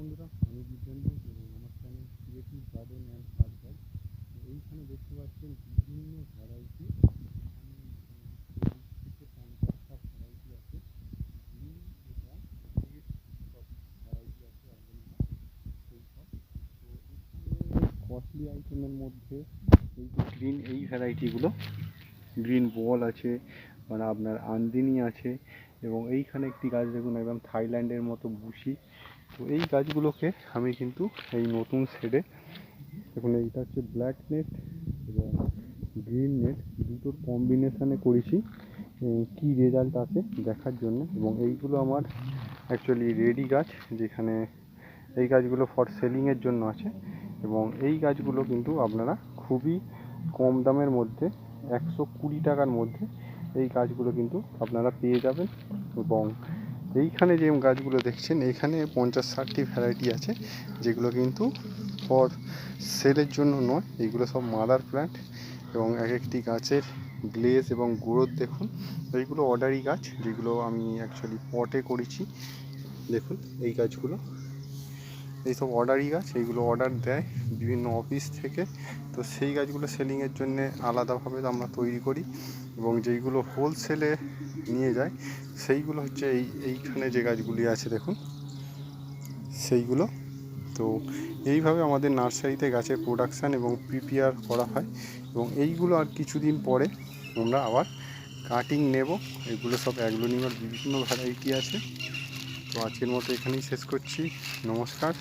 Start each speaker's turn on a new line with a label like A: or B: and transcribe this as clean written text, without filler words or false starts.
A: বন্ধুরা, আমি দিব্যেন্দু এবং আমার channel creative garden and herb guard. এইখানে দেখতে পাচ্ছেন বিভিন্ন ভ্যারাইটি, এখানে থেকে 50টা ভ্যারাইটি আছে। গ্রিন এবং রেড সব ভ্যারাইটি আছে অ্যাভেলেবল, সেই সব। তো এখানে কস্টলি আইটেমের মধ্যে এই যে গ্রিন এই ভ্যারাইটিগুলো, গ্রিন বল আছে, মানে আপনার আন্দিনী আছে, এবং এইখানে একটি গাছ দেখুন একদম থাইল্যান্ডের মতো বুশি। তো এই গাছগুলোকে আমি কিন্তু এই নতুন শেডে, দেখুন এইটা হচ্ছে ব্ল্যাক নেট এবং গ্রিন নেট দুটোর কম্বিনেশানে করেছি, কি রেজাল্ট আসে দেখার জন্য। এবং এইগুলো আমার অ্যাকচুয়ালি রেডি গাছ, যেখানে এই গাছগুলো ফর সেলিংয়ের জন্য আছে। এবং এই গাছগুলো কিন্তু আপনারা খুবই কম দামের মধ্যে, 120 টাকার মধ্যে এই গাছগুলো কিন্তু আপনারা পেয়ে যাবেন। এবং এইখানে যে গাছগুলো দেখছেন, এখানে 50-60টি ভ্যারাইটি আছে, যেগুলো কিন্তু ফর সেলের জন্য নয়, এইগুলো সব মাদার প্ল্যান্ট। এবং এক একটি গাছের গ্লেজ এবং গ্রোথ দেখুন। এইগুলো অর্ডারি গাছ, যেগুলো আমি অ্যাকচুয়ালি পটে করেছি। দেখুন এই গাছগুলো, এইসব অর্ডারি গাছ, এইগুলো অর্ডার দেয় বিভিন্ন অফিস থেকে। তো সেই গাছগুলো সেলিংয়ের জন্যে আলাদাভাবে আমরা তৈরি করি। এবং যেইগুলো হোলসেলে নিয়ে যায় সেইগুলো হচ্ছে এইখানে যে গাছগুলি আছে দেখুন, সেইগুলো। তো এইভাবে আমাদের নার্সারিতে গাছের প্রোডাকশান এবং প্রিপেয়ার করা হয়। এবং এইগুলো আর কিছুদিন পরে আমরা আবার কাটিং নেব। এগুলো সব অ্যাগ্লোনিমার বিভিন্ন ভ্যারাইটি আছে। তো আজকের মতো এখানেই শেষ করছি। নমস্কার।